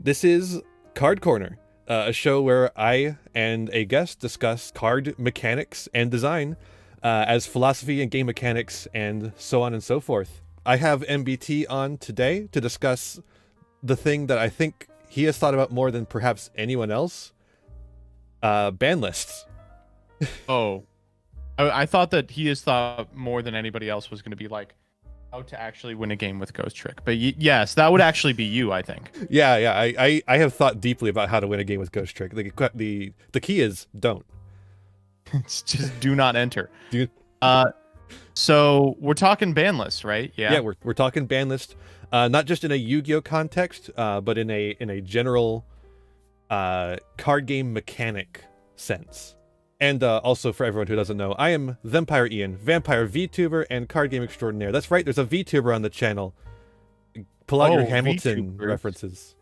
This is Card Corner, a show where I and a guest discuss card mechanics and design as philosophy and game mechanics and so on and so forth. I have MBT on today to discuss the thing that I think he has thought about more than perhaps anyone else, ban lists. Oh, I thought that he has thought more than anybody else was going to be like how to actually win a game with Ghost Trick. But yes, that would actually be you, I think. Yeah. I have thought deeply about how to win a game with Ghost Trick. The key is don't. It's just do not enter. Dude. So we're talking ban list, right? Yeah. Yeah, we're talking ban list, not just in a Yu-Gi-Oh context, but in a general card game mechanic sense. And also for everyone who doesn't know, I am Vampire Ian, Vampire VTuber and card game extraordinaire. That's right, there's a VTuber on the channel. Pull out your Hamilton VTuber references.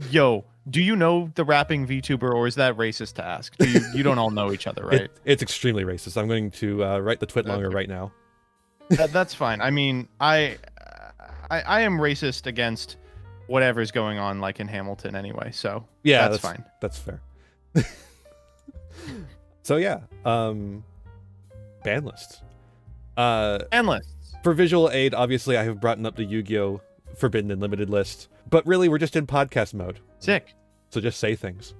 Yo, do you know the rapping VTuber, or is that racist to ask? You don't all know each other, right? It's extremely racist. I'm going to write the twit longer right now. That's fine. I mean, I am racist against whatever's going on, like in Hamilton, anyway. So yeah, that's fine. That's fair. So yeah, ban lists. Ban lists. For visual aid, obviously, I have brought up the Yu-Gi-Oh Forbidden and Limited list, but really, we're just in podcast mode. Sick. So just say things.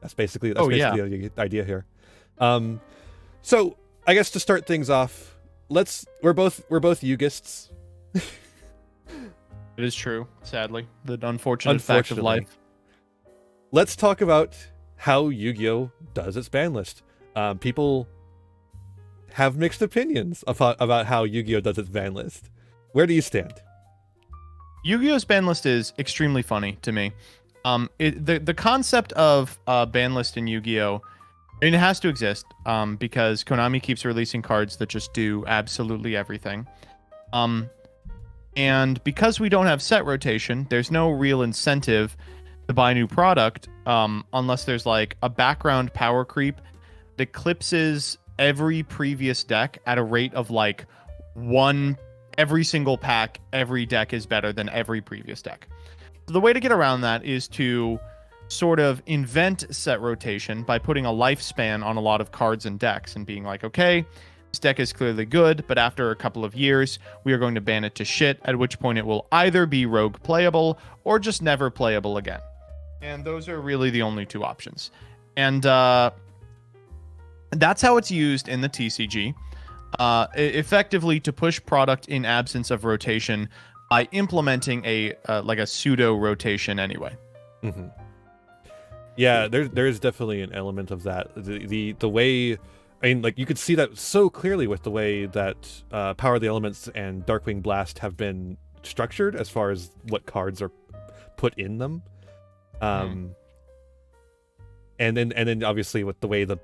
That's basically yeah. the idea here. So I guess to start things off, we're both Yugists. It is true, sadly. The unfortunate fact of life. Let's talk about how Yu-Gi-Oh does its ban list. People have mixed opinions about how Yu-Gi-Oh does its ban list. Where do you stand? Yu-Gi-Oh's ban list is extremely funny to me. The concept of ban list in Yu-Gi-Oh, it has to exist because Konami keeps releasing cards that just do absolutely everything. And because we don't have set rotation, there's no real incentive to buy new product unless there's like a background power creep that eclipses every previous deck at a rate of like one. Every single pack, every deck is better than every previous deck. So the way to get around that is to sort of invent set rotation by putting a lifespan on a lot of cards and decks and being like, okay, this deck is clearly good, but after a couple of years, we are going to ban it to shit, at which point it will either be rogue playable or just never playable again. And those are really the only two options. And that's how it's used in the TCG. Effectively to push product in absence of rotation by implementing a pseudo rotation anyway. Mm-hmm. Yeah, there is definitely an element of that. The way, I mean, like you could see that so clearly with the way that Power of the Elements and Darkwing Blast have been structured as far as what cards are put in them. And then obviously with the way the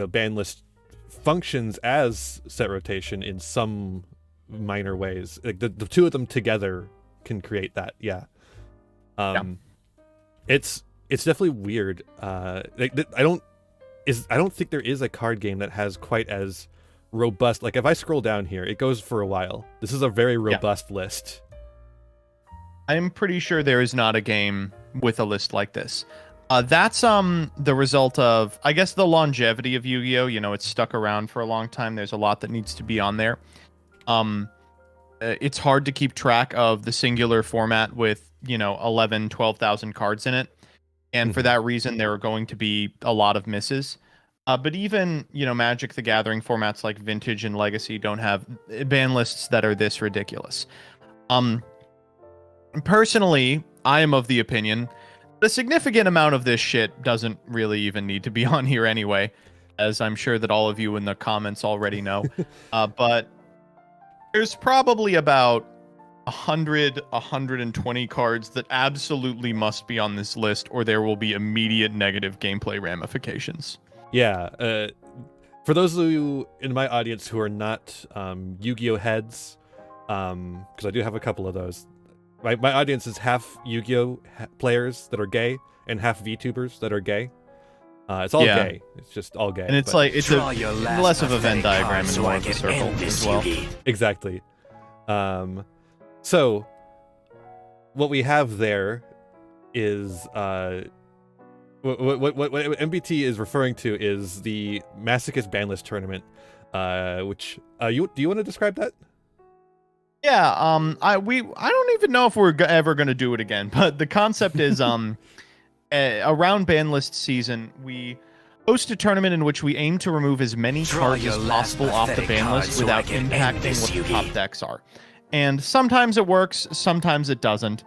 ban list functions as set rotation in some minor ways. Like the two of them together can create that. Yeah. It's definitely weird. I don't think there is a card game that has quite as robust. Like if I scroll down here, it goes for a while. This is a very robust list. I'm pretty sure there is not a game with a list like this. That's the result of, I guess, the longevity of Yu-Gi-Oh. You know, it's stuck around for a long time. There's a lot that needs to be on there. It's hard to keep track of the singular format with, 11, 12,000 cards in it. And for that reason, there are going to be a lot of misses. But even, Magic the Gathering formats like Vintage and Legacy don't have ban lists that are this ridiculous. Personally, I am of the opinion the significant amount of this shit doesn't really even need to be on here anyway, as I'm sure that all of you in the comments already know. But there's probably about 120 cards that absolutely must be on this list, or there will be immediate negative gameplay ramifications. Yeah. For those of you in my audience who are not Yu-Gi-Oh heads, because I do have a couple of those, my audience is half Yu-Gi-Oh players that are gay and half VTubers that are gay. It's all gay. It's just all gay. And it's like it's less of a Venn diagram and more of a circle as well. Exactly. So what we have there is what MBT is referring to is the Masochist Banlist tournament, which do you want to describe that? Yeah, I don't even know if we're ever going to do it again, but the concept is around Banlist season, we host a tournament in which we aim to remove as many cards as possible off the ban list without impacting what the top decks are. And sometimes it works, sometimes it doesn't.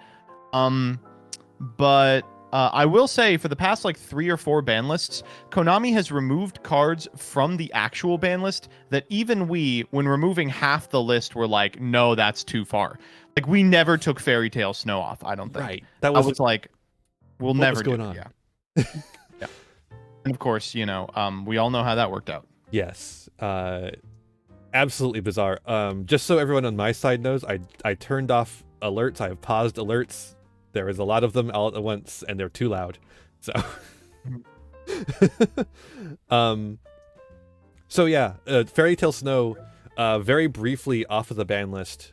But I will say for the past like 3 or 4 ban lists, Konami has removed cards from the actual ban list that even we, when removing half the list, were like, no, that's too far. Like we never took Fairy Tale Snow off, I don't think. Right. That was like, we'll never do going on? Yeah. Yeah. And of course, you know, we all know how that worked out. Yes. Absolutely bizarre. Just so everyone on my side knows, I turned off alerts. I have paused alerts. There is a lot of them all at once, and they're too loud. So, so yeah, Fairy Tale Snow, very briefly off of the ban list.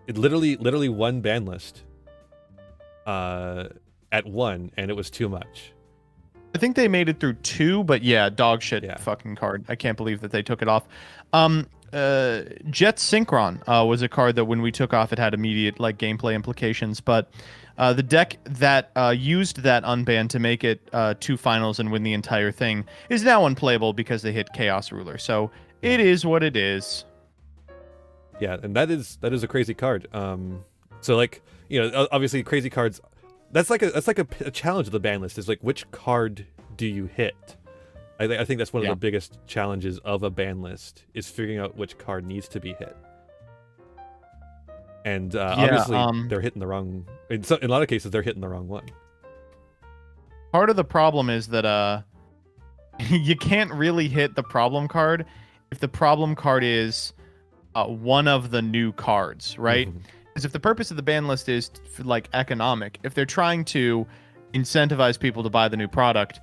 It literally one ban list. At 1, and it was too much. I think they made it through 2, but yeah, dog shit fucking card. I can't believe that they took it off. Jet Synchron was a card that when we took off, it had immediate like gameplay implications, but the deck that used that unban to make it 2 finals and win the entire thing is now unplayable because they hit Chaos Ruler. So it is what it is. Yeah, and that is a crazy card. So like, you know, obviously crazy cards. That's like a challenge of the ban list is like which card do you hit? I think that's one of the biggest challenges of a ban list is figuring out which card needs to be hit. And obviously they're hitting the wrong. In a lot of cases, they're hitting the wrong one. Part of the problem is that you can't really hit the problem card if the problem card is one of the new cards, right? Mm-hmm. Because if the purpose of the ban list is like economic, if they're trying to incentivize people to buy the new product,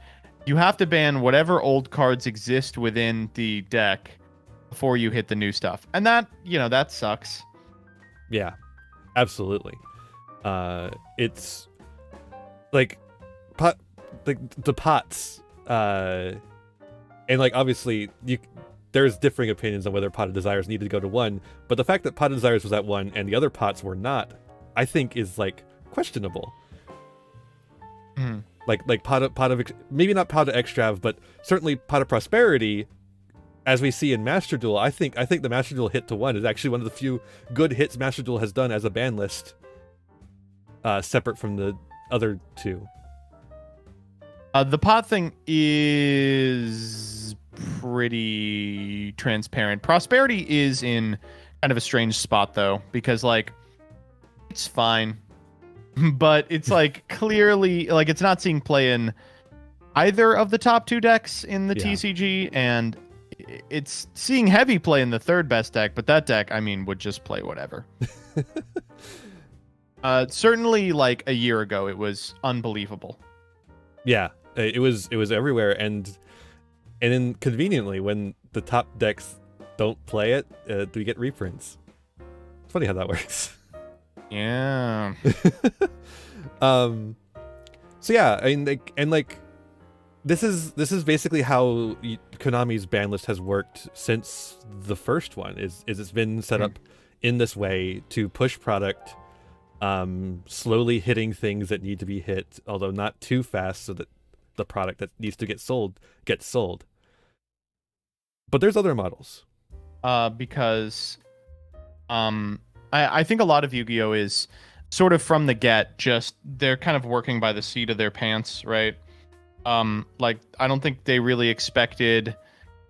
you have to ban whatever old cards exist within the deck before you hit the new stuff. And that, you know, that sucks. Yeah, absolutely. It's like the pots, and like obviously there's differing opinions on whether Pot of Desires needed to go to 1, but the fact that Pot of Desires was at 1 and the other pots were not, I think is like questionable. Mm. Like pot of maybe not Pot of Extrav, but certainly Pot of Prosperity, as we see in Master Duel. I think the Master Duel hit to 1 is actually one of the few good hits Master Duel has done as a ban list, separate from the other 2. The pot thing is pretty transparent. Prosperity is in kind of a strange spot though, because like it's fine, but it's like clearly like it's not seeing play in either of the top 2 decks in the TCG, and it's seeing heavy play in the 3rd best deck, but that deck, I mean, would just play whatever. Certainly like a year ago it was unbelievable. Yeah, it was everywhere, and then conveniently, when the top decks don't play it, we get reprints. It's funny how that works. Yeah. So yeah, I mean, this is basically how Konami's ban list has worked since the first one. Is it's been set up in this way to push product, slowly hitting things that need to be hit, although not too fast, so that the product that needs to get sold gets sold. But there's other models. Because I think a lot of Yu-Gi-Oh is sort of from the get, just they're kind of working by the seat of their pants, right? Like I don't think they really expected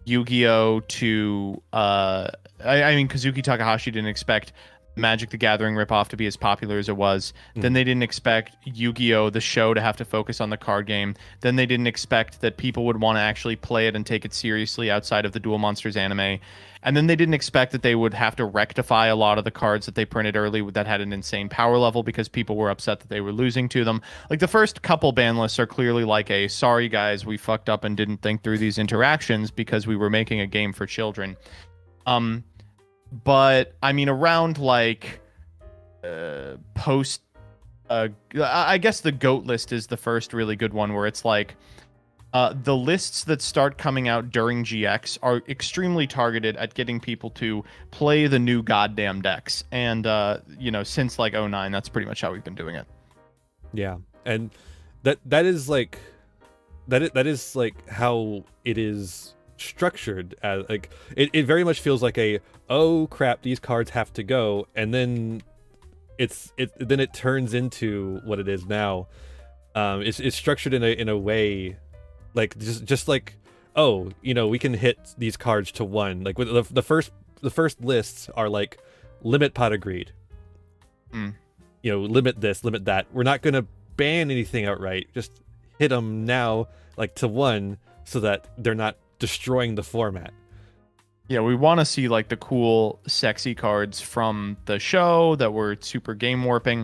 Yu-Gi-Oh to I mean Kazuki Takahashi didn't expect Magic the Gathering ripoff to be as popular as it was. Then they didn't expect Yu-Gi-Oh the show to have to focus on the card game. Then they didn't expect that people would want to actually play it and take it seriously outside of the Duel Monsters anime. And then they didn't expect that they would have to rectify a lot of the cards that they printed early that had an insane power level because people were upset that they were losing to them. Like the first couple ban lists are clearly like a sorry guys, we fucked up and didn't think through these interactions because we were making a game for children. But I mean around like post. I guess the GOAT list is the first really good one where it's like the lists that start coming out during GX are extremely targeted at getting people to play the new goddamn decks. And, since like '09, that's pretty much how we've been doing it. Yeah. And that is like how it is structured. As like it very much feels like oh crap, these cards have to go, and then it turns into what it is now. It's structured in a way like just like, oh, we can hit these cards to one. Like with the first lists are like limit Pot of Greed. Limit this, limit that. We're not gonna ban anything outright. Just hit them now, like to one, so that they're not destroying the format. Yeah, we want to see like the cool, sexy cards from the show that were super game warping.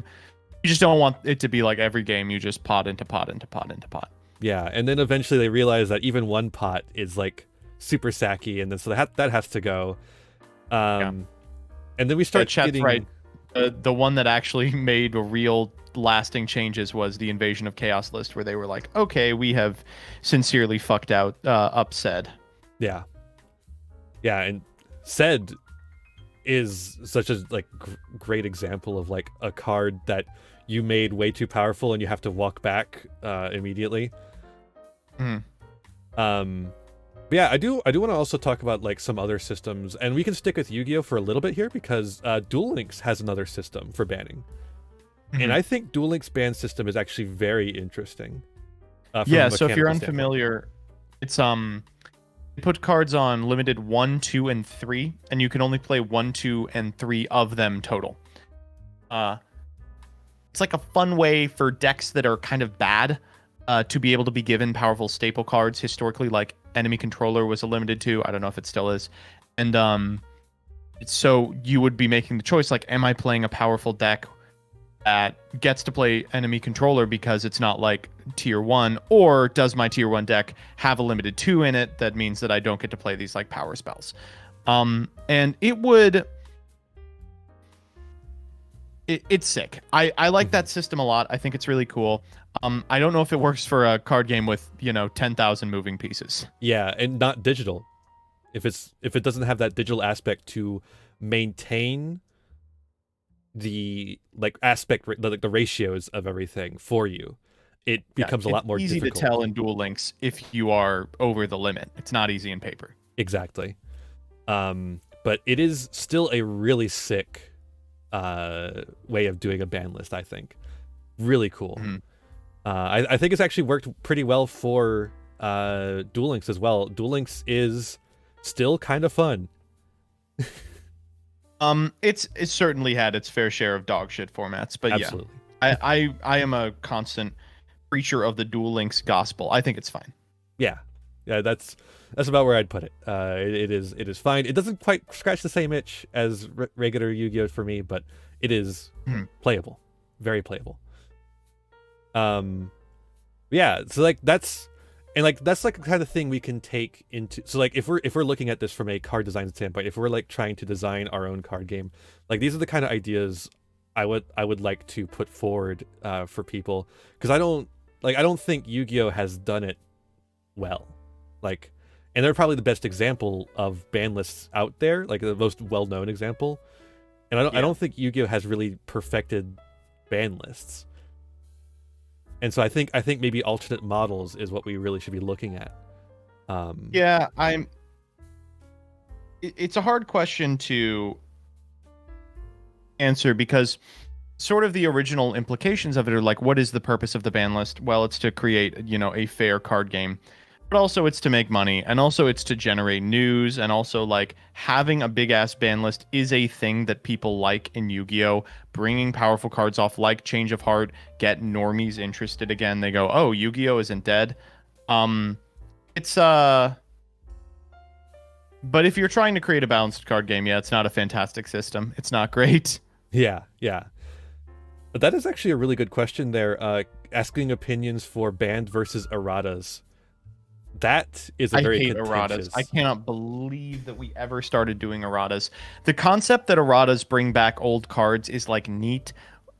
You just don't want it to be like every game you just pot into pot into pot into pot. Yeah, and then eventually they realize that even one pot is like super sacky, and then so that has to go. And then we start getting right. The one that actually made a real lasting changes was the Invasion of Chaos list, where they were like, okay, we have sincerely fucked out upset. Yeah, and Sed is such a like great example of like a card that you made way too powerful and you have to walk back immediately. Yeah, I do want to also talk about like some other systems, and we can stick with Yu-Gi-Oh for a little bit here because Duel Links has another system for banning. And I think Duel Links ban system is actually very interesting. Yeah, so if you're unfamiliar, it's you put cards on limited 1, 2, and 3, and you can only play 1, 2, and 3 of them total. It's like a fun way for decks that are kind of bad to be able to be given powerful staple cards. Historically, like Enemy Controller was a limited 2. I don't know if it still is. And so you would be making the choice, like, am I playing a powerful deck that gets to play Enemy Controller because it's not like tier 1, or does my tier 1 deck have a limited 2 in it that means that I don't get to play these like power spells? And it's sick. I like that system a lot. I think it's really cool. I don't know if it works for a card game with 10,000 moving pieces. Yeah, and not digital. If it doesn't have that digital aspect to maintain the like aspect, the ratios of everything for you, it becomes a lot more easy difficult. To tell in Duel Links if you are over the limit. It's not easy in paper. Exactly. But it is still a really sick way of doing a ban list, I think. Really cool. I think it's actually worked pretty well for Duel Links as well. Duel Links is still kind of fun. It's certainly had its fair share of dog shit formats, but absolutely. Yeah, I am a constant preacher of the Duel Links gospel. I think it's fine. Yeah, that's about where I'd put it. It is fine. It doesn't quite scratch the same itch as regular Yu-Gi-Oh for me, but it is playable, very playable. Yeah, so like that's like the kind of thing we can take into. So like if we're looking at this from a card design standpoint, if we're like trying to design our own card game, like these are the kind of ideas I would like to put forward for people, because I don't think Yu-Gi-Oh has done it well. Like, and they're probably the best example of ban lists out there, like the most well-known example. And I don't think Yu-Gi-Oh has really perfected ban lists. And so I think maybe alternate models is what we really should be looking at. It's a hard question to answer, because sort of the original implications of it are like, what is the purpose of the ban list? Well, it's to create, a fair card game. But also it's to make money, and also it's to generate news, and also like having a big ass ban list is a thing that people like in Yu-Gi-Oh. Bringing powerful cards off like Change of Heart get normies interested again. They go, oh, Yu-Gi-Oh isn't dead. It's but if you're trying to create a balanced card game, it's not a fantastic system. It's not great. Yeah. But that is actually a really good question there. Asking opinions for banned versus erratas. that is a I very hate contentious. erratas. I cannot believe that we ever started doing erratas. The concept that erratas bring back old cards is like neat.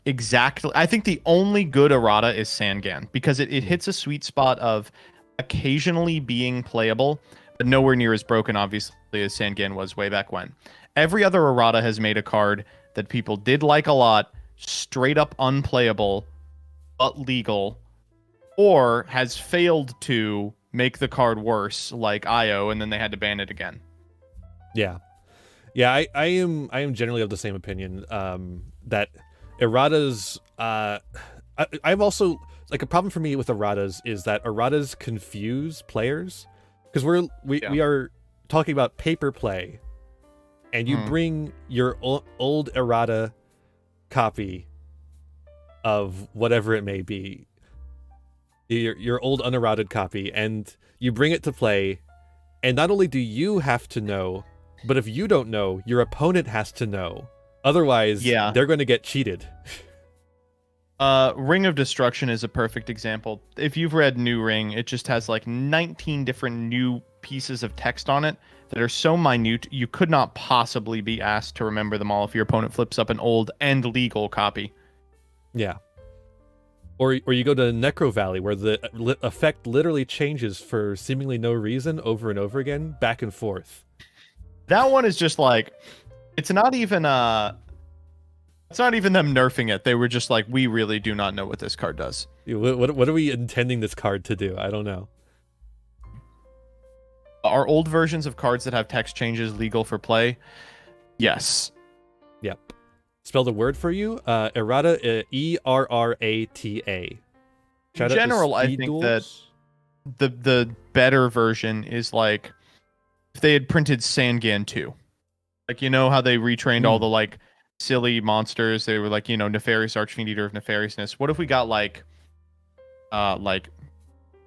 Exactly. I think the only good errata is Sangan because it hits a sweet spot of occasionally being playable, but nowhere near as broken, obviously, as Sangan was way back when. Every other errata has made a card that people did like a lot, straight up unplayable, but legal, or has failed to make the card worse, like IO, and then they had to ban it again. Yeah, yeah. I am generally of the same opinion. That erratas. I've also like a problem for me with erratas is that erratas confuse players because we are talking about paper play, and you bring your old errata copy of whatever it may be, your old unerrated copy, and you bring it to play, and not only do you have to know, but if you don't know, your opponent has to know. Otherwise, they're going to get cheated. Ring of Destruction is a perfect example. If you've read New Ring, it just has like 19 different new pieces of text on it that are so minute you could not possibly be asked to remember them all if your opponent flips up an old and legal copy. Yeah. Or you go to Necro Valley, where the effect literally changes for seemingly no reason over and over again, back and forth. That one is just like, it's not even them nerfing it. They were just like, we really do not know what this card does. What are we intending this card to do? I don't know. Are old versions of cards that have text changes legal for play? Yes. Yep. Spell the word for you. Errata, E-R-R-A-T-A. In general, I think that the better version is like if they had printed Sangan 2. Like, you know how they retrained all the like silly monsters? They were like, Nefarious Archfiend Eater of Nefariousness. What if we got like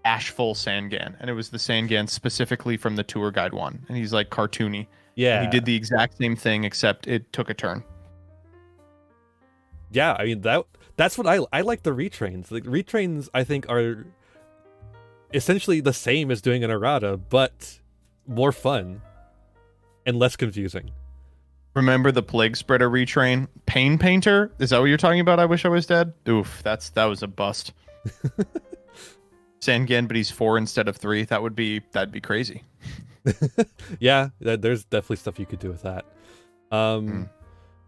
Ashful Sangan, and it was the Sangan specifically from the Tour Guide one, and he's like cartoony. Yeah. And he did the exact same thing, except it took a turn. Yeah, I mean that's what I like the retrains. Like retrains I think are essentially the same as doing an errata, but more fun and less confusing. Remember the Plague Spreader retrain? Pain Painter? Is that what you're talking about? I Wish I Was Dead? Oof, that was a bust. Sangan, but he's 4 instead of 3. That'd be crazy. Yeah, there's definitely stuff you could do with that.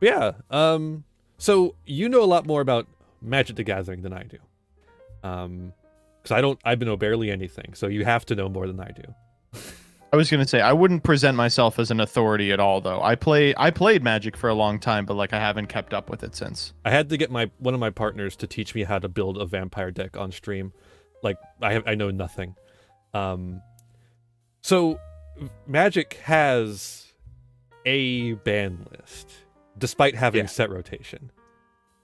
Yeah. So you know a lot more about Magic the Gathering than I do. Because I know barely anything, so you have to know more than I do. I was gonna say I wouldn't present myself as an authority at all, though. I played Magic for a long time, but like I haven't kept up with it since. I had to get one of my partners to teach me how to build a vampire deck on stream. Like I know nothing. So Magic has a ban list, despite having set rotation.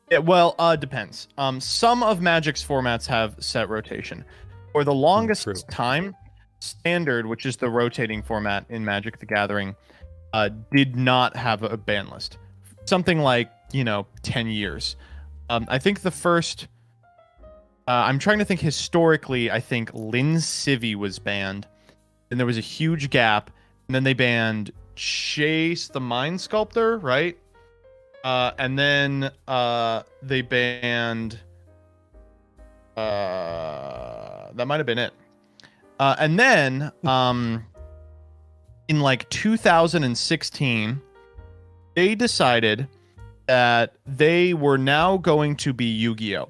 Yeah, well, depends. Some of Magic's formats have set rotation. For the longest time, Standard, which is the rotating format in Magic the Gathering, did not have a ban list. Something like, 10 years. I think the first... I'm trying to think historically, I think Lin Civi was banned. And there was a huge gap. And then they banned Chase the Mind Sculptor, right? And then they banned... that might have been it. And then in like 2016, they decided that they were now going to be Yu-Gi-Oh!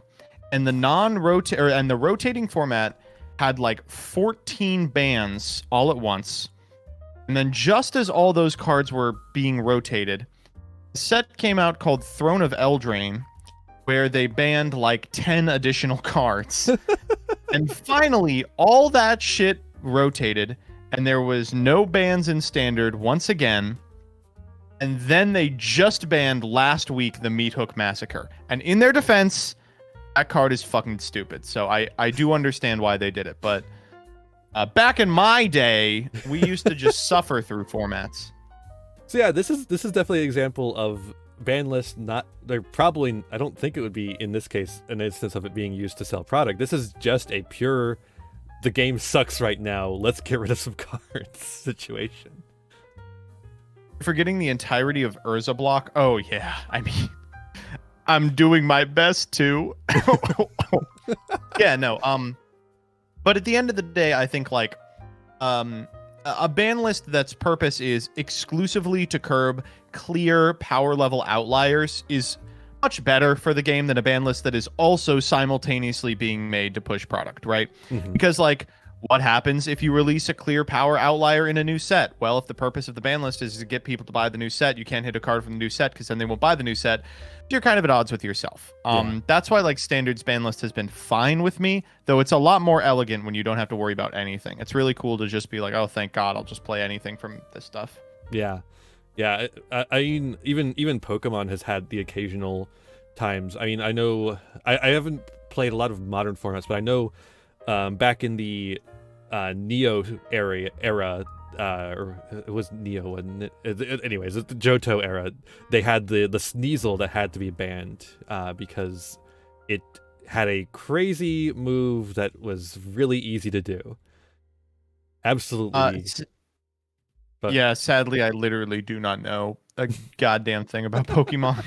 And the rotating format had like 14 bans all at once. And then just as all those cards were being rotated, a set came out called Throne of Eldraine, where they banned like 10 additional cards. And finally, all that shit rotated, and there was no bans in Standard once again. And then they just banned last week the Meat Hook Massacre. And in their defense, that card is fucking stupid. So I do understand why they did it. But back in my day, we used to just suffer through formats. So yeah, this is definitely an example of ban list. They're probably, I don't think it would be in this case an instance of it being used to sell product. This is just a pure the game sucks right now, let's get rid of some cards situation. Forgetting the entirety of Urza block. Oh yeah, I mean, I'm doing my best to. Yeah, no. But at the end of the day, I think like, a ban list that's purpose is exclusively to curb clear power level outliers is much better for the game than a ban list that is also simultaneously being made to push product, right? Mm-hmm. Because like, what happens if you release a clear power outlier in a new set? Well, if the purpose of the ban list is to get people to buy the new set, you can't hit a card from the new set because then they won't buy the new set. You're kind of at odds with yourself. That's why like standards ban list has been fine with me, though it's a lot more elegant when you don't have to worry about anything. It's really cool to just be like, oh, thank God, I'll just play anything from this stuff. Yeah. I mean, even Pokemon has had the occasional times. I mean, I know I haven't played a lot of modern formats, but I know back in the Neo era, or it was Neo, wasn't it? Anyways, the Johto era, they had the Sneasel that had to be banned because it had a crazy move that was really easy to do. Absolutely. But yeah, sadly, I literally do not know a goddamn thing about Pokemon.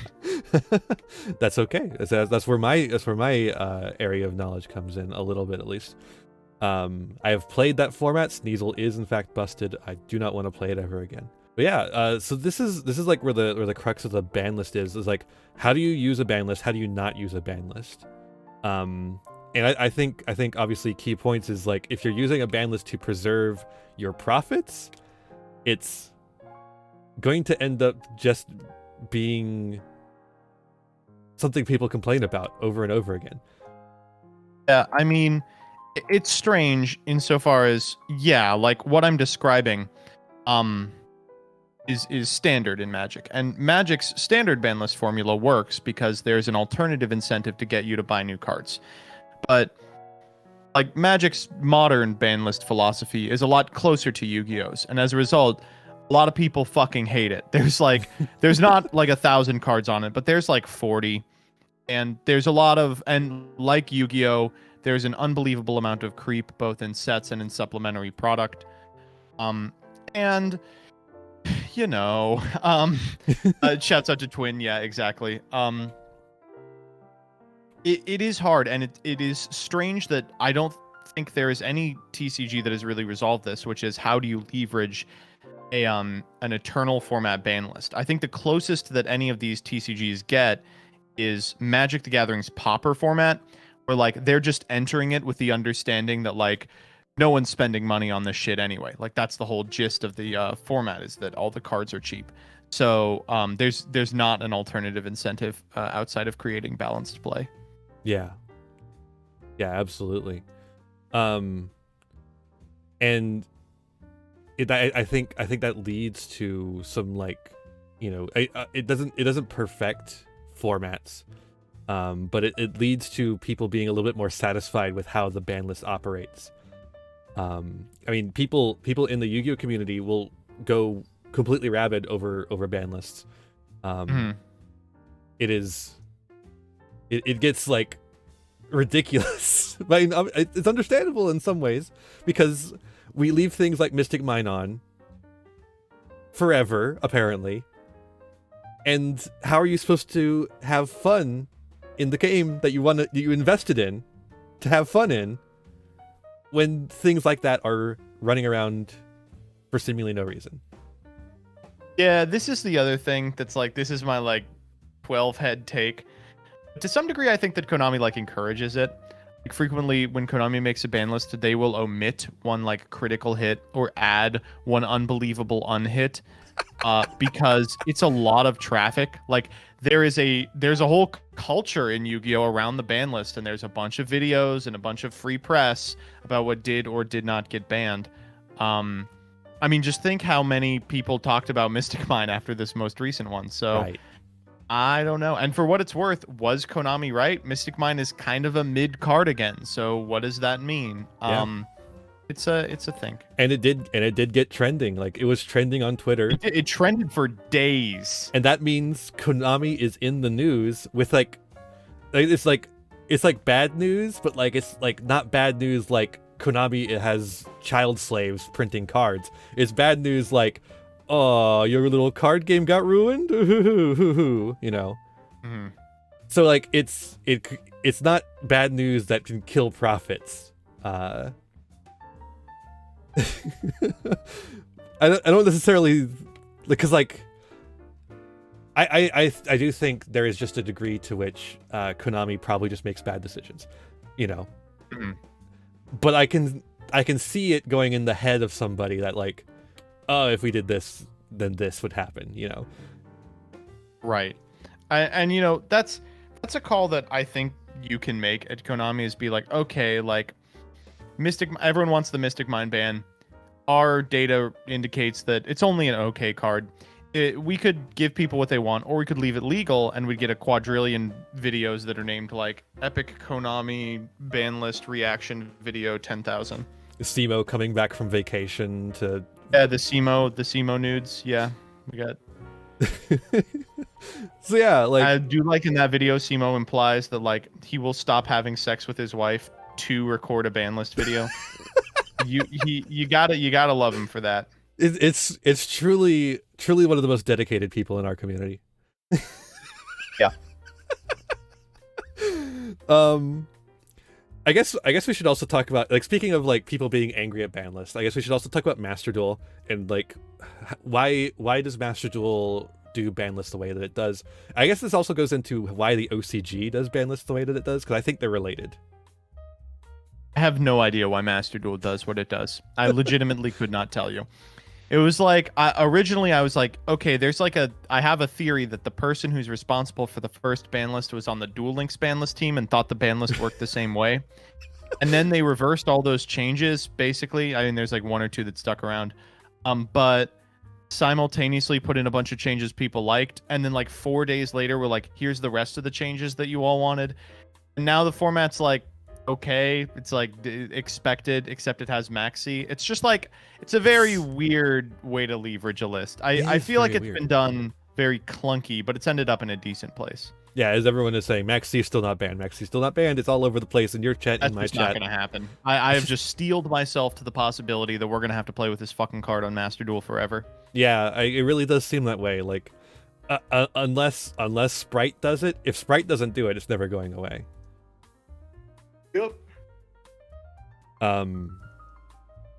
That's okay. That's where my area of knowledge comes in a little bit, at least. I have played that format. Sneasel is in fact busted. I do not want to play it ever again. But yeah, so this is like where the crux of the ban list is like, how do you use a ban list? How do you not use a ban list? And I think obviously key points is like, if you're using a ban list to preserve your profits, it's going to end up just being something people complain about over and over again. Yeah, I mean, it's strange insofar as, yeah, like what I'm describing is standard in Magic. And Magic's standard ban list formula works because there's an alternative incentive to get you to buy new cards. But like Magic's modern ban list philosophy is a lot closer to Yu-Gi-Oh's, and as a result, a lot of people fucking hate it. There's not like 1,000 cards on it, but there's like 40, and there's a lot of, and like Yu-Gi-Oh, there's an unbelievable amount of creep both in sets and in supplementary product. And you know, shouts out to Twin, yeah, exactly. It is hard, and it is strange that I don't think there is any TCG that has really resolved this, which is how do you leverage an eternal format ban list. I think the closest that any of these TCGs get is Magic the Gathering's Pauper format, where like they're just entering it with the understanding that like no one's spending money on this shit anyway. Like that's the whole gist of the format, is that all the cards are cheap. So there's not an alternative incentive outside of creating balanced play. Yeah, absolutely. And I think that leads to some, like, you know, it doesn't perfect formats, but it leads to people being a little bit more satisfied with how the ban list operates. I mean, people in the Yu-Gi-Oh community will go completely rabid over ban lists. It gets like ridiculous. I mean, it's understandable in some ways because we leave things like Mystic Mine on forever, apparently. And how are you supposed to have fun in the game that you invested in to have fun in when things like that are running around for seemingly no reason? Yeah, this is the other thing that's like, this is my like 12 head take. To some degree, I think that Konami like encourages it. Like frequently when Konami makes a ban list, they will omit one like critical hit or add one unbelievable unhit because it's a lot of traffic. Like there's a whole culture in Yu-Gi-Oh around the ban list, and there's a bunch of videos and a bunch of free press about what did or did not get banned. I mean, just think how many people talked about Mystic Mine after this most recent one. So Right. I don't know. And for what it's worth, was Konami right? Mystic Mine is kind of a mid card again. So what does that mean? Yeah. It's a thing. And it did get trending. Like, it was trending on Twitter. It trended for days. And that means Konami is in the news with it's like bad news, but like it's like not bad news like Konami it has child slaves printing cards. It's bad news like, oh, your little card game got ruined, you know. Mm-hmm. So like it's not bad news that can kill profits. I don't necessarily, because like I do think there is just a degree to which Konami probably just makes bad decisions, you know. Mm-hmm. But I can see it going in the head of somebody that like, oh, if we did this, then this would happen, you know. Right. And you know, that's a call that I think you can make at Konami, is be like, okay, like everyone wants the Mystic Mine ban. Our data indicates that it's only an okay card. We could give people what they want, or we could leave it legal, and we'd get a quadrillion videos that are named like Epic Konami Banlist Reaction Video 10,000. Simo coming back from vacation to... Yeah, the Simo nudes. Yeah, we got... So yeah, like... I do like in that video, Simo implies that like he will stop having sex with his wife to record a Banlist video. You gotta love him for that. It's truly one of the most dedicated people in our community. Yeah. I guess we should also talk about, like, speaking of like people being angry at Banlist, I guess we should also talk about Master Duel and like why does Master Duel do Banlist the way that it does. I guess this also goes into why the OCG does Banlist the way that it does, because I think they're related. I have no idea why Master Duel does what it does. I legitimately could not tell you. It was like, originally I was like, okay, I have a theory that the person who's responsible for the first Banlist was on the Duel Links Banlist team and thought the Banlist worked the same way. And then they reversed all those changes, basically. I mean, there's like one or two that stuck around. But simultaneously put in a bunch of changes people liked. And then like 4 days later, we're like, here's the rest of the changes that you all wanted. And now the format's like, okay, it's like expected, except it has maxi. It's just like, it's a very weird way to leverage a list. I feel like it's been done very clunky, but it's ended up in a decent place. Yeah, as everyone is saying, Maxi is still not banned. Maxi is still not banned. It's all over the place in your chat, in my chat. That's not going to happen. I have just steeled myself to the possibility that we're going to have to play with this fucking card on Master Duel forever. Yeah, it really does seem that way. Like, unless Sprite does it, if Sprite doesn't do it, it's never going away. Yep. And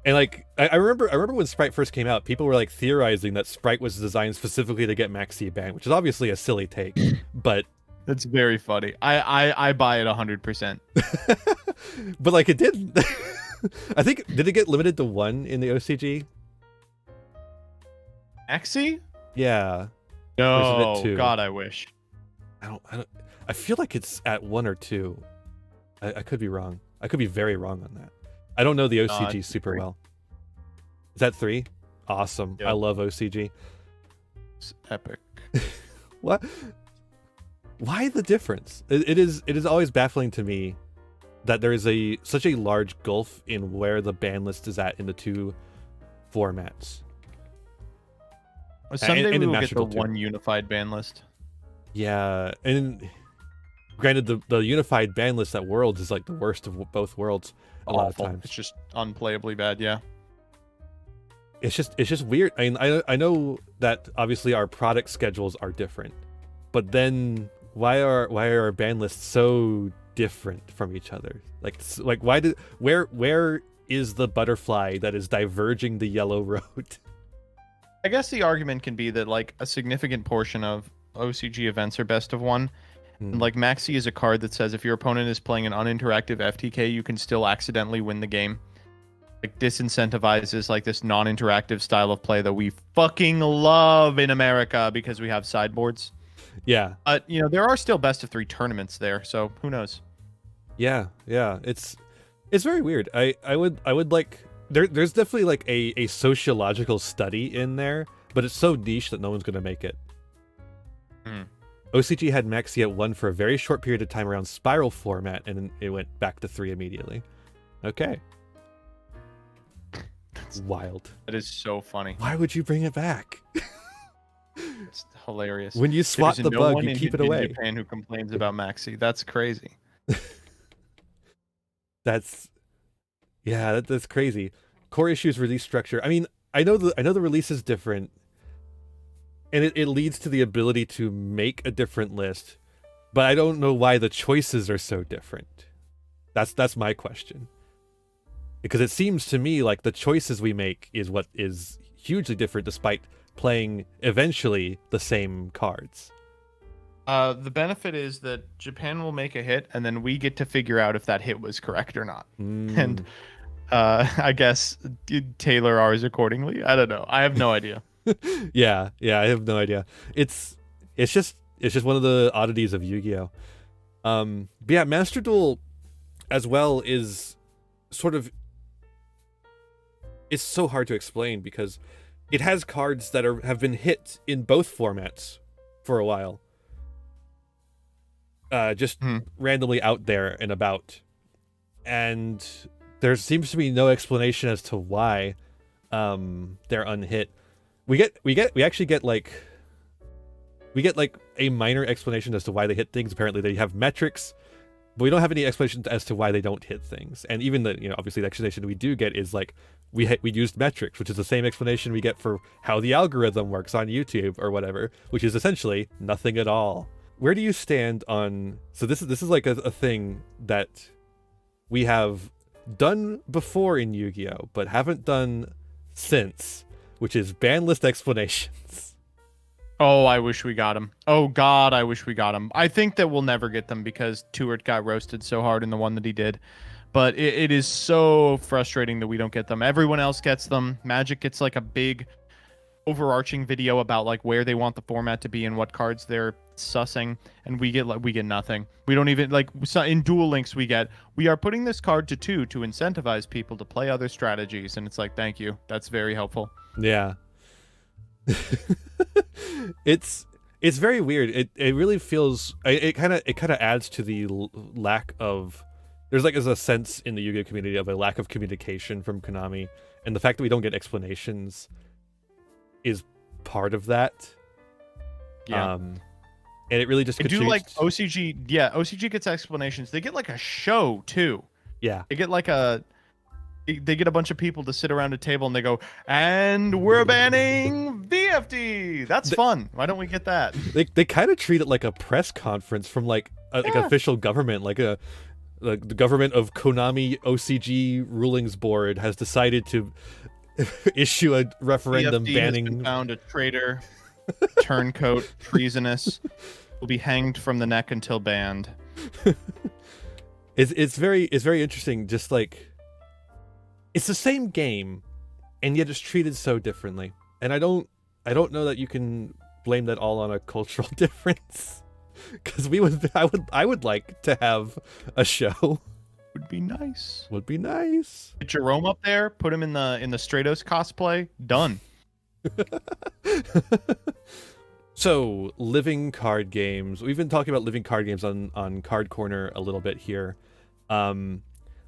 like I remember when Sprite first came out, people were like theorizing that Sprite was designed specifically to get Maxi banned, which is obviously a silly take, but that's very funny. I buy it 100%. But like it did. I think, did it get limited to 1 in the OCG? Maxi? Yeah. No, God, I wish. I feel like it's at 1 or 2. I could be wrong. I could be very wrong on that. I don't know the OCG super 3. well. Is that 3? Awesome. Yep. I love OCG. It's epic. What? Why the difference? It is always baffling to me that there is such a large gulf in where the ban list is at in the two formats. Well, someday we will get the one unified ban list. Yeah, and granted, the unified ban list at Worlds is like the worst of both worlds a lot of times. It's just unplayably bad, yeah. It's just weird. I mean, I know that obviously our product schedules are different, but then why are our ban lists so different from each other? Like where is the butterfly that is diverging the yellow road? I guess the argument can be that like a significant portion of OCG events are best of one. And like Maxi is a card that says if your opponent is playing an uninteractive FTK, you can still accidentally win the game. Like disincentivizes like this non-interactive style of play that we fucking love in America because we have sideboards. Yeah. But you know, there are still best of 3 tournaments there, so who knows? Yeah. It's very weird. I would like there's definitely like a sociological study in there, but it's so niche that no one's gonna make it. OCG had Maxi at 1 for a very short period of time around Spiral format, and then it went back to 3 immediately. Okay. That's wild. That is so funny. Why would you bring it back? It's hilarious. When you spot the bug, you keep it away. In Japan who complains about Maxi. That's crazy. That's Yeah, that's crazy. Core issues release structure. I mean, I know the release is different, and it leads to the ability to make a different list, but I don't know why the choices are so different. That's my question. Because it seems to me like the choices we make is what is hugely different despite playing eventually the same cards. The benefit is that Japan will make a hit, and then we get to figure out if that hit was correct or not. And I guess tailor ours accordingly. I don't know. I have no idea. Yeah, I have no idea. It's just one of the oddities of Yu-Gi-Oh. But yeah, Master Duel as well is sort of, it's so hard to explain because it has cards that have been hit in both formats for a while. Just randomly out there and about. And there seems to be no explanation as to why they're unhit. We actually get like a minor explanation as to why they hit things. Apparently they have metrics, but we don't have any explanation as to why they don't hit things. And even the, obviously the explanation we do get is like we used metrics, which is the same explanation we get for how the algorithm works on YouTube or whatever, which is essentially nothing at all. Where do you stand on, so this is like a thing that we have done before in Yu-Gi-Oh, but haven't done since, which is banlist explanations. Oh, I wish we got them. Oh God, I wish we got them. I think that we'll never get them because Tuart got roasted so hard in the one that he did. But it is so frustrating that we don't get them. Everyone else gets them. Magic gets like a big overarching video about like where they want the format to be and what cards they're sussing, and we get nothing. We don't even like, so in Duel Links we are putting this card to 2 to incentivize people to play other strategies, and it's like, thank you, that's very helpful. Yeah. it's very weird. It really feels, it kind of adds to the lack of, there's a sense in the Yu-Gi-Oh community of a lack of communication from Konami, and the fact that we don't get explanations is part of that. Yeah. And it really just do like OCG. Yeah, OCG gets explanations. They get like a show too. Yeah. They get they get a bunch of people to sit around a table and they go, and we're banning VFD. That's fun. Why don't we get that? They kind of treat it like a press conference from like official government, like the government of Konami OCG rulings board has decided to issue a referendum VFD banning. Has been found a traitor, turncoat, treasonous, will be hanged from the neck until banned. It's very interesting. Just like, it's the same game, and yet it's treated so differently. And I don't know that you can blame that all on a cultural difference. Because I would like to have a show. Would be nice. Would be nice. Get Jerome up there, put him in the Stratos cosplay. Done. So, living card games. We've been talking about living card games on Card Corner a little bit here. Now,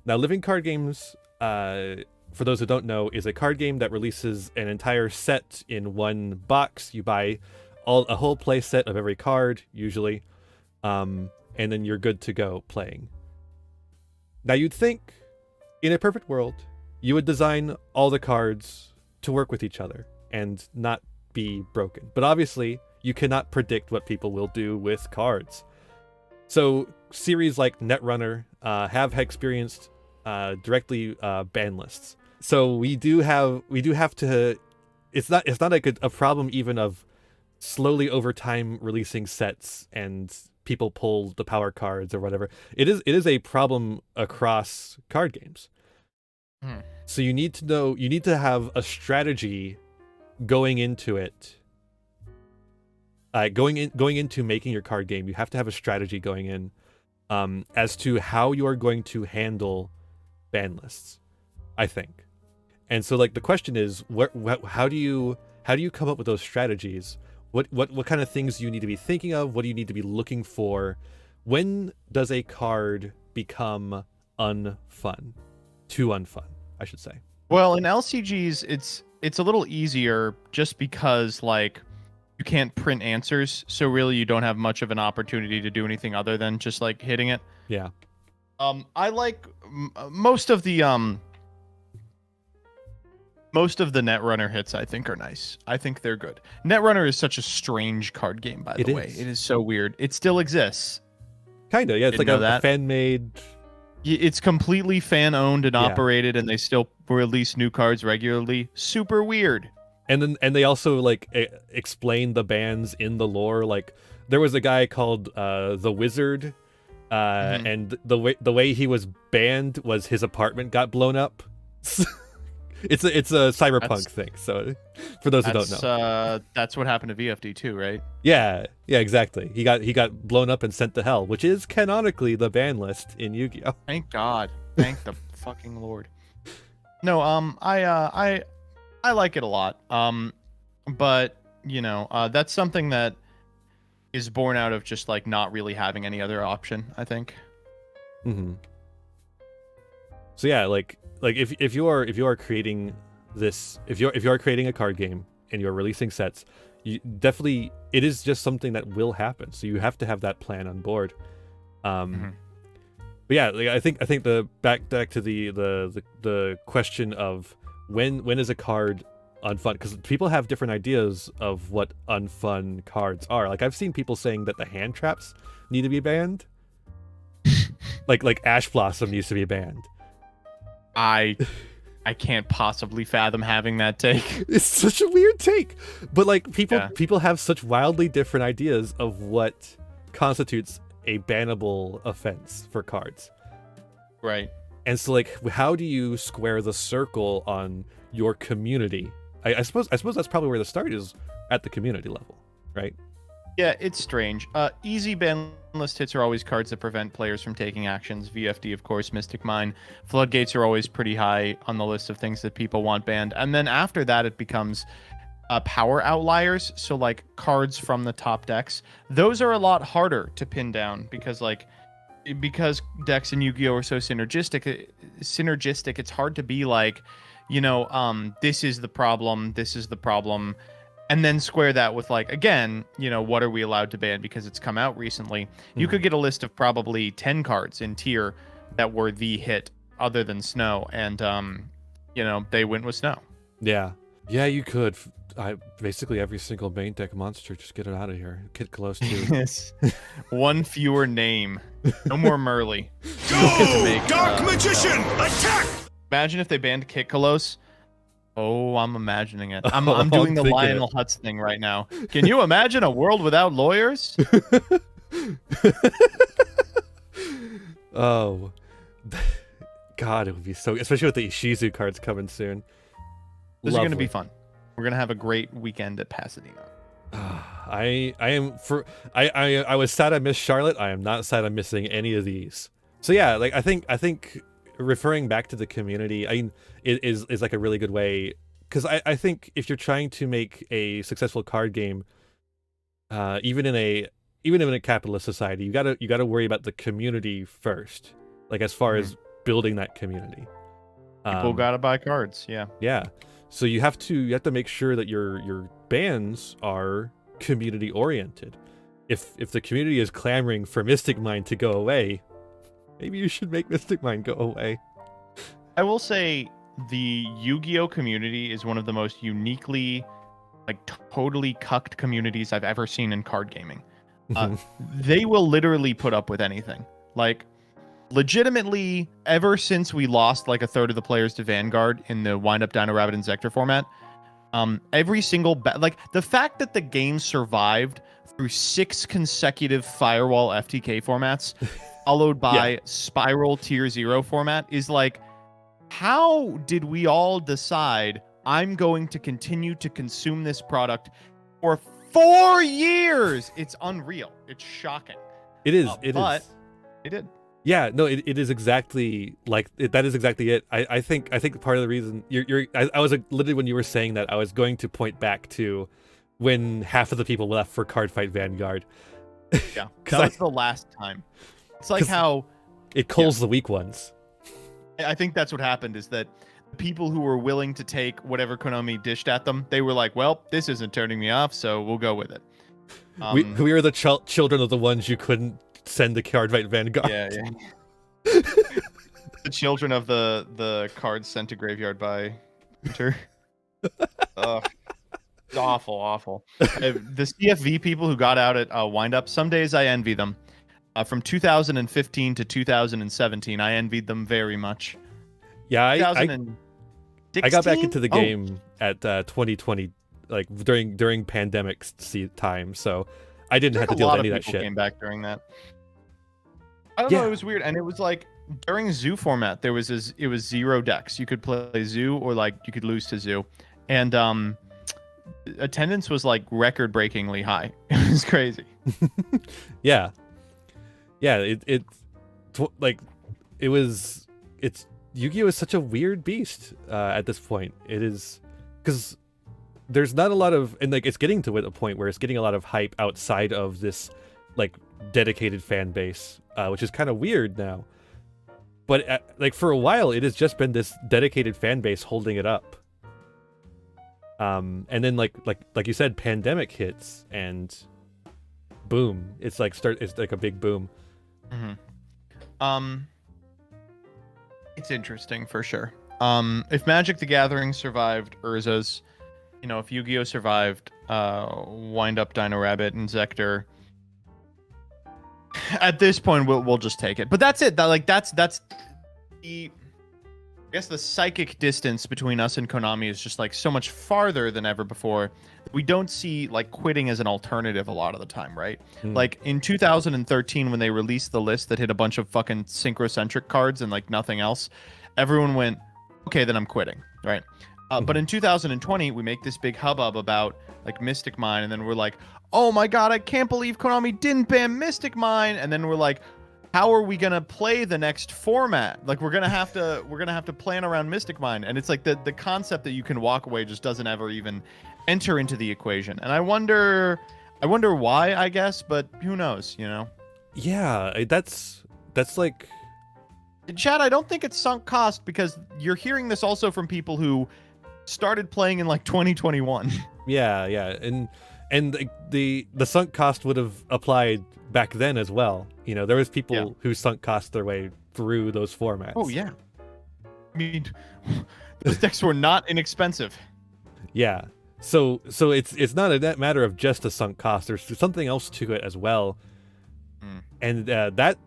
living card games, for those who don't know, is a card game that releases an entire set in one box. You buy a whole play set of every card, usually, and then you're good to go playing. Now, you'd think, in a perfect world, you would design all the cards to work with each other and not be broken. But obviously, you cannot predict what people will do with cards. So, series like Netrunner have experienced directly ban lists. So we do have to. It's not like a problem even of slowly over time releasing sets and people pull the power cards or whatever. It is a problem across card games. So you need to have a strategy going into it. Going into making your card game, you have to have a strategy going in as to how you are going to handle ban lists, I think. And so like the question is, how do you come up with those strategies? What kind of things do you need to be thinking of? What do you need to be looking for? When does a card become unfun? Too unfun, I should say. Well, in LCGs, it's a little easier just because like you can't print answers, so really you don't have much of an opportunity to do anything other than just like hitting it. Yeah. I like most of the Most of the Netrunner hits, I think, are nice. I think they're good. Netrunner is such a strange card game, by the way. It is so weird. It still exists. Kinda, yeah. It's Didn't like know a that? fan-made. It's completely fan-owned and Yeah. operated, and they still release new cards regularly. Super weird. And they also like explain the bans in the lore. Like there was a guy called the Wizard, and the way he was banned was his apartment got blown up. It's a cyberpunk thing. So for those who don't know, that's what happened to VFD too, right? yeah, exactly. He got blown up and sent to hell, which is canonically the ban list in Yu-Gi-Oh. Thank God. Thank the fucking Lord. No, I like it a lot. But you know, that's something that is born out of just like not really having any other option, I think. Mm-hmm. So yeah, like if you are creating this, if you are creating a card game and you're releasing sets, you definitely, it is just something that will happen. So you have to have that plan on board. But yeah, like I think the back to the question of when is a card unfun, because people have different ideas of what unfun cards are. Like I've seen people saying that the hand traps need to be banned. like Ash Blossom needs to be banned. I can't possibly fathom having that take. It's such a weird take, but like people have such wildly different ideas of what constitutes a bannable offense for cards. Right. And so like how do you square the circle on your community? I suppose that's probably where the start is, at the community level, right? Yeah, it's strange. Easy ban list hits are always cards that prevent players from taking actions. VFD, of course, Mystic Mine. Floodgates are always pretty high on the list of things that people want banned. And then after that, it becomes power outliers. So like cards from the top decks. Those are a lot harder to pin down because decks in Yu-Gi-Oh are so synergistic, it's hard to be like, you know, this is the problem, and then square that with like, again, you know, what are we allowed to ban because it's come out recently. You could get a list of probably 10 cards in tier that were the hit other than Snow, and you know, they went with Snow. Yeah, you could. Basically every single main deck monster, just get it out of here. Kid close to one fewer name. No more Merly. Go! Dark Magician, attack! Imagine if they banned Kit Kalos. Oh, I'm imagining it. I'm doing the Lionel Hutz thing right now. Can you imagine a world without lawyers? Oh, God, it would be so, especially with the Ishizu cards coming soon. This is going to be fun. We're going to have a great weekend at Pasadena. I was sad I missed Charlotte. I am not sad I'm missing any of these. So yeah, like I think referring back to the community, I mean, it is like a really good way, because I think if you're trying to make a successful card game, even in a capitalist society, you gotta worry about the community first, like as far as building that community. People gotta buy cards. Yeah. So you have to make sure that your bans are community oriented. If the community is clamoring for Mystic Mine to go away, maybe you should make Mystic Mine go away. I will say the Yu-Gi-Oh community is one of the most uniquely, like, totally cucked communities I've ever seen in card gaming. They will literally put up with anything. Like, legitimately, ever since we lost like a third of the players to Vanguard in the Wind Up, Dino Rabbit, and Zector format, every single like the fact that the game survived through 6 consecutive Firewall FTK formats, followed by Spiral Tier 0 format, is like, how did we all decide I'm going to continue to consume this product for 4 years? It's unreal. It's shocking. It is. But they did. Yeah, no, it is exactly like it, that is exactly it. I think part of the reason I was like, literally when you were saying that, I was going to point back to when half of the people left for Cardfight Vanguard. Yeah, that was the last time. It's like how it culls the weak ones. I think that's what happened, is that people who were willing to take whatever Konami dished at them, they were like, well, this isn't turning me off, so we'll go with it. We were the children of the ones you couldn't send the Cardfight Vanguard. Yeah. The children of the cards sent to graveyard by Winter. Ugh. It's awful, awful. The CFV people who got out at Wind Up, some days I envy them. From 2015 to 2017, I envied them very much. Yeah, I 2016? got back into the game at 2020, like during pandemic time, so I didn't have to deal with any of that shit. Came back during that. I don't know. It was weird, and it was like during Zoo format, it was 0 decks. You could play Zoo, or like you could lose to Zoo, and attendance was like record-breakingly high. It was crazy. Yeah. It's Yu-Gi-Oh is such a weird beast at this point. It is, because there's not a lot of, and like it's getting to a point where it's getting a lot of hype outside of this like dedicated fan base, which is kind of weird now. But like for a while, it has just been this dedicated fan base holding it up. And then like you said, pandemic hits and boom, it's like a big boom. Mm-hmm. It's interesting for sure. If Magic the Gathering survived Urza's, if Yu-Gi-Oh survived Wind Up, Dino Rabbit, and Zector, at this point we'll just take it. But that's it. That's the, I guess the psychic distance between us and Konami is just like so much farther than ever before. We don't see like quitting as an alternative a lot of the time, right? Like in 2013 when they released the list that hit a bunch of fucking synchrocentric cards and like nothing else, everyone went, okay, then I'm quitting, right? But in 2020 we make this big hubbub about like Mystic Mine, and then we're like, oh my god, I can't believe Konami didn't ban Mystic Mine, and then we're like, how are we gonna play the next format? Like we're gonna have to plan around Mystic Mine, and it's like the concept that you can walk away just doesn't ever even enter into the equation. And I wonder why, I guess, but who knows, Yeah, that's like, Chad, I don't think it's sunk cost, because you're hearing this also from people who started playing in like 2021. Yeah, and the sunk cost would have applied back then as well. There was people who sunk cost their way through those formats. Oh yeah, I mean, those decks were not inexpensive. Yeah, so it's not a matter of just a sunk cost. There's something else to it as well, and that,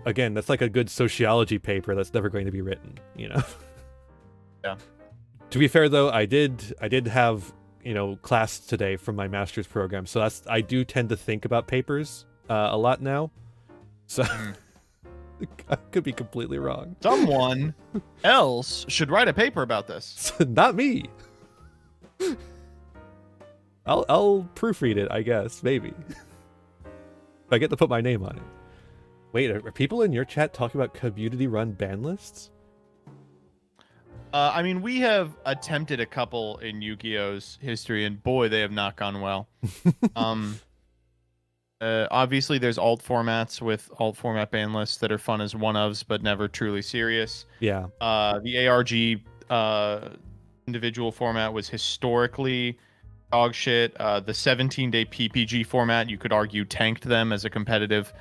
again, that's like a good sociology paper that's never going to be written. Yeah. To be fair though, I did have class today from my master's program, so I do tend to think about papers a lot now, so I could be completely wrong. Someone else should write a paper about this. Not me. I'll proofread it, I guess, maybe. If I get to put my name on it. Wait, are people in your chat talking about community-run ban lists? I mean, we have attempted a couple in Yu-Gi-Oh's history, and boy, they have not gone well. Obviously, there's alt formats with alt format ban lists that are fun as one-ofs, but never truly serious. Yeah. The ARG individual format was historically dog shit. The 17-day PPG format, you could argue, tanked them as a competitive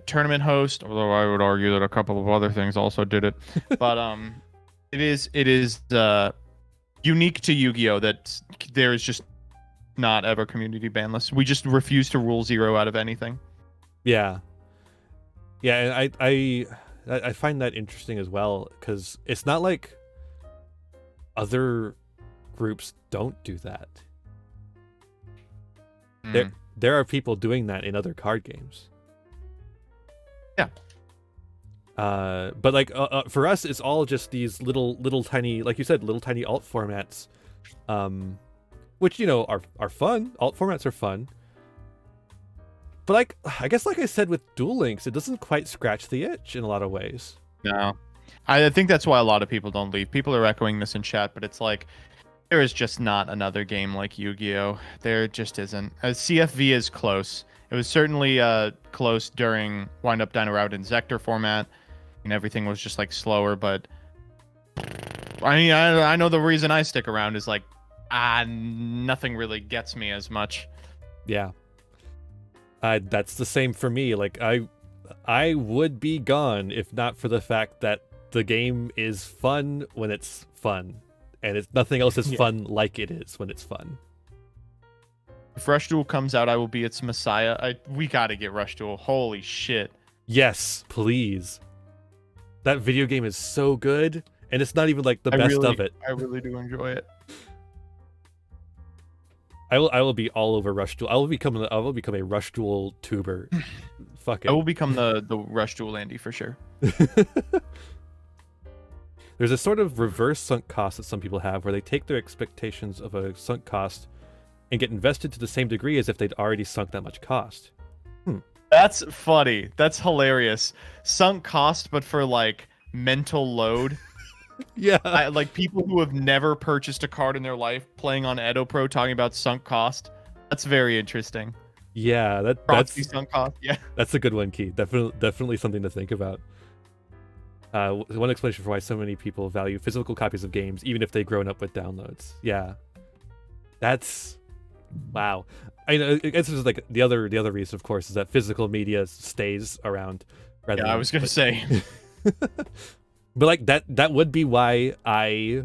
tournament host, although I would argue that a couple of other things also did it. But it is unique to Yu-Gi-Oh that there is just not ever community ban lists. We just refuse to rule 0 out of anything. Yeah, and I find that interesting as well, because it's not like other groups don't do that. There are people doing that in other card games. Yeah. But like for us, it's all just these little tiny, like you said, little tiny alt formats, which are fun. Alt formats are fun. But like, I guess, like I said with Duel Links, it doesn't quite scratch the itch in a lot of ways. No, I think that's why a lot of people don't leave. People are echoing this in chat, but it's like, there is just not another game like Yu-Gi-Oh. There just isn't. CFV is close. It was certainly close during Wind Up, Dino Rabbit, and Zector format, and everything was just like slower. But I mean, I know the reason I stick around is like, nothing really gets me as much. Yeah, that's the same for me. Like I would be gone if not for the fact that the game is fun when it's fun, and it's nothing else is Yeah. fun like it is when it's fun. If Rush Duel comes out, I will be its messiah. We gotta get Rush Duel. Holy shit. Yes, please. That video game is so good, and it's not even like the best of it. I really do enjoy it. I will be all over Rush Duel. I will become a Rush Duel tuber. Fuck it. I will become the Rush Duel Andy for sure. There's a sort of reverse sunk cost that some people have where they take their expectations of a sunk cost and get invested to the same degree as if they'd already sunk that much cost. That's funny. That's hilarious. Sunk cost, but for like mental load. Yeah. Like people who have never purchased a card in their life playing on Edo Pro talking about sunk cost. That's very interesting. Yeah, Proxy that's sunk cost. Yeah. that's a good one, Key. Definitely something to think about. One explanation for why so many people value physical copies of games, even if they've grown up with downloads. Yeah, that's wow. I know. It's just like the other reason, of course, is that physical media stays around. Rather Yeah, I was gonna say. But like that would be why I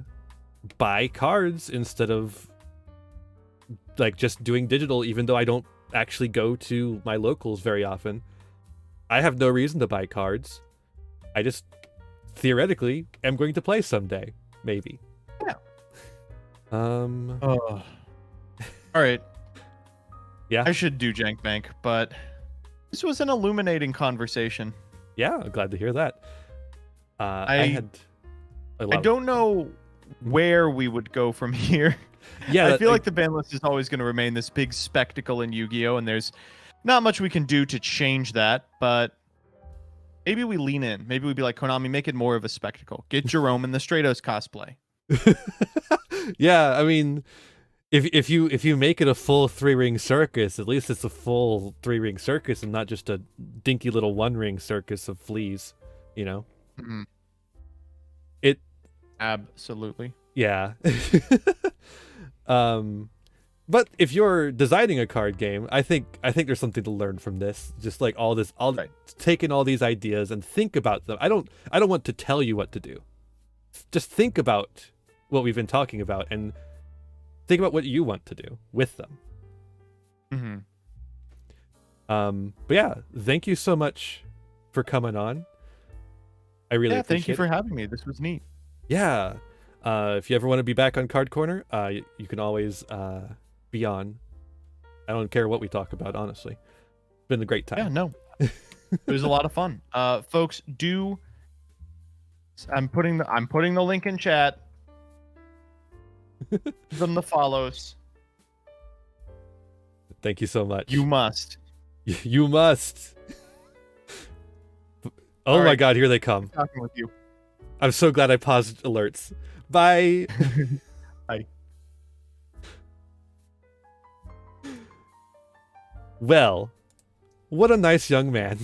buy cards instead of like just doing digital, even though I don't actually go to my locals very often. I have no reason to buy cards. I just theoretically am going to play someday, maybe. Yeah. Oh. All right. Yeah. I should do Jank Bank, but this was an illuminating conversation. Yeah, I'm glad to hear that. I don't know where we would go from here. Yeah, I feel like the ban list is always going to remain this big spectacle in Yu-Gi-Oh, and there's not much we can do to change that, but maybe we lean in. Maybe we'd be like, Konami, make it more of a spectacle. Get Jerome in the Stratos cosplay. Yeah, I mean, if you make it a full 3-ring circus, at least it's a full 3-ring circus and not just a dinky little 1-ring circus of fleas, you know? Mm-hmm. It absolutely. Yeah. But if you're designing a card game, I think there's something to learn from this. Just like Right. taking all these ideas and think about them. I don't want to tell you what to do. Just think about what we've been talking about and think about what you want to do with them. Mm-hmm. But yeah, thank you so much for coming on. I really appreciate thank you for it. having me. This was neat. Yeah. If you ever want to be back on Card Corner, you can always be on. I don't care what we talk about, honestly. It's been a great time. Yeah, no. It was a lot of fun. Folks, I'm putting the link in chat. Give them the follows. Thank you so much. You must. You must. Oh All my right. God, here they come. Talking with you. I'm so glad I paused alerts. Bye. Bye. Well, what a nice young man.